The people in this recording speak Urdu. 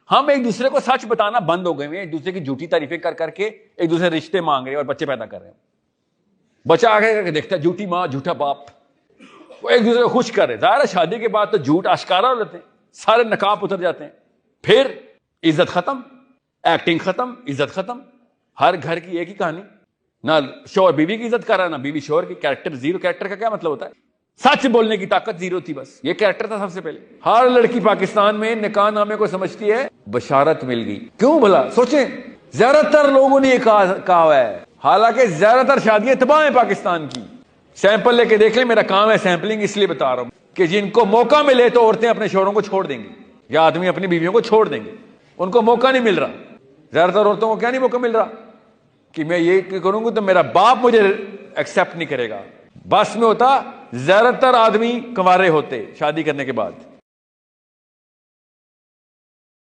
ہم ایک دوسرے کو سچ بتانا بند ہو گئے ہیں, ایک دوسرے کی جھوٹی تعریفیں کر کر کے ایک دوسرے رشتے مانگ رہے ہیں اور بچے پیدا کر رہے ہیں. بچہ آگے کر کے دیکھتا ہے جھوٹی ماں جھوٹا باپ, وہ ایک دوسرے کو خوش کر رہے. ظاہر ہے شادی کے بعد تو جھوٹ آشکارا ہو جاتے ہیں, سارے نقاب اتر جاتے ہیں, پھر عزت ختم, ایکٹنگ ختم, عزت ختم. ہر گھر کی ایک ہی کہانی, نہ شوہر بیوی کی عزت کر رہا ہے نہ بیوی شوہر کی. Character zero. کیریکٹر کا کیا مطلب ہوتا ہے؟ سچ بولنے کی طاقت زیرو تھی, بس یہ کیریکٹر تھا سب سے پہلے. ہر لڑکی پاکستان میں نکاح نامے کو سمجھتی ہے بشارت مل گئی. کیوں بھلا سوچیں, زیادہ تر لوگوں نے یہ کہا ہوا ہے, حالانکہ زیادہ تر شادیاں تباہ ہیں پاکستان کی. سیمپل لے کے دیکھ لیں, میرا کام ہے سیمپلنگ, اس لیے بتا رہا ہوں کہ جن کو موقع ملے تو عورتیں اپنے شوہروں کو چھوڑ دیں گی یا آدمی اپنی بیویوں کو چھوڑ دیں گے. ان کو موقع نہیں مل رہا. زیادہ تر عورتوں کو کیا نہیں موقع مل رہا کہ میں یہ کروں گا تو میرا باپ مجھے ایکسپٹ نہیں کرے گا. بس میں ہوتا زیادہ تر آدمی کنوارے ہوتے شادی کرنے کے بعد.